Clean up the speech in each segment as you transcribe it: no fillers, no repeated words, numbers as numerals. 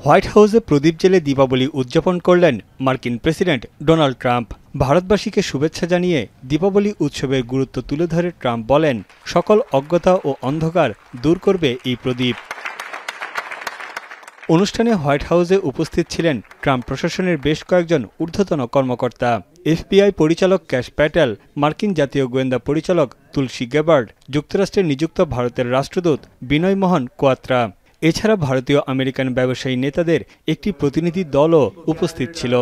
White হাউসে প্রদীপ জেলে দীপাবলি উদযাপন করলেন মার্কিন প্রেসিডেন্ট ডোনাল্ড ট্রাম্প। ভারতবাসীকে শুভেচ্ছা জানিয়ে দীপাবলি উৎসবের গুরুত্ব তুলে ধরে ট্রাম্প বলেন, সকল অজ্ঞতা ও অন্ধকার দূর করবে এই প্রদীপ। অনুষ্ঠানে হোয়াইট হাউসে উপস্থিত ছিলেন ট্রাম্প প্রশাসনের বেশ কয়েকজন ঊর্ধ্বতন কর্মকর্তা। এফবিআই পরিচালক ক্যাশ প্যাটেল, মার্কিন জাতীয় গোয়েন্দা পরিচালক তুলসী গ্যাবার্ড, যুক্তরাষ্ট্রে নিযুক্ত ভারতের রাষ্ট্রদূত বিনয় মোহন কোয়াত্রা। এছাড়া ভারতীয় আমেরিকান ব্যবসায়ী নেতাদের একটি প্রতিনিধি দলও উপস্থিত ছিল।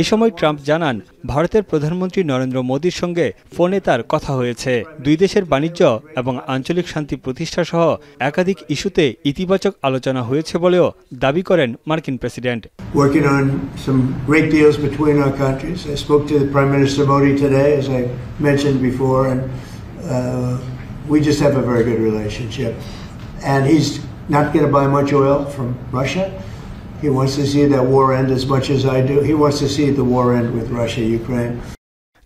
এ সময় ট্রাম্প জানান, ভারতের প্রধানমন্ত্রী নরেন্দ্র মোদীর সঙ্গে ফোনে তার কথা হয়েছে। দুই দেশের বাণিজ্য এবং আঞ্চলিক শান্তি প্রতিষ্ঠা সহ একাধিক ইস্যুতে ইতিবাচক আলোচনা হয়েছে বলেও দাবি করেন মার্কিন president. Working on some great deals between our countries. I spoke to the Prime Minister Modi today, as I mentioned before, and we just have a very good relationship. And he's not going to buy much oil from Russia. He wants to see that war end as much as I do. He wants to see the war end with Russia, Ukraine.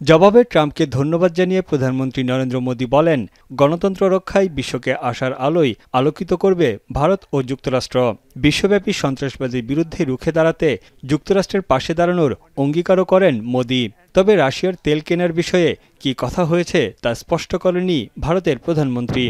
জবাবে ট্রাম্পকে ধন্যবাদ জানিয়ে প্রধানমন্ত্রী নরেন্দ্র মোদী বলেন, গণতন্ত্র রক্ষায় বিশ্বকে আশার আলোয় আলোকিত করবে ভারত ও যুক্তরাষ্ট্র। বিশ্বব্যাপী সন্ত্রাসবাদের বিরুদ্ধে রুখে দাঁড়াতে যুক্তরাষ্ট্রের পাশে দাঁড়ানোর অঙ্গীকারও করেন মোদী। তবে রাশিয়ার তেল কেনার বিষয়ে কি কথা হয়েছে তা স্পষ্ট করেননি ভারতের প্রধানমন্ত্রী।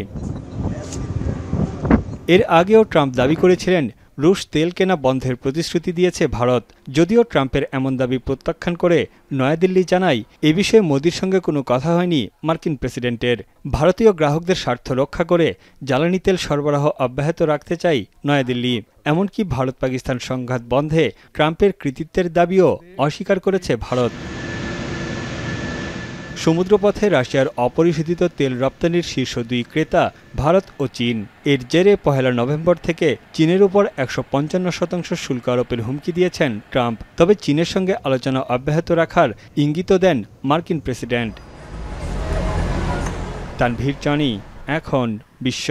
এর আগেও ট্রাম্প দাবি করেছিলেন, রুশ তেল কেনা বন্ধের প্রতিশ্রুতি দিয়েছে ভারত। যদিও ট্রাম্পের এমন দাবি প্রত্যাখ্যান করে নয়াদিল্লি জানায়, এ বিষয়ে মোদির সঙ্গে কোনো কথা হয়নি মার্কিন প্রেসিডেন্টের। ভারতীয় গ্রাহকদের স্বার্থ রক্ষা করে জ্বালানি তেল সরবরাহ অব্যাহত রাখতে চাই নয়াদিল্লি। এমনকি ভারত পাকিস্তান সংঘাত বন্ধে ট্রাম্পের কৃতিত্বের দাবিও অস্বীকার করেছে ভারত। সমুদ্রপথে রাশিয়ার অপরিশোধিত তেল রপ্তানির শীর্ষ দুই ক্রেতা ভারত ও চীন। এর জেরে 1 নভেম্বর থেকে চীনের উপর 155% শুল্ক আরোপের হুমকি দিয়েছেন ট্রাম্প। তবে চীনের সঙ্গে আলোচনা অব্যাহত রাখার ইঙ্গিতও দেন মার্কিন প্রেসিডেন্ট। তানভীর জানি, এখন বিশ্ব।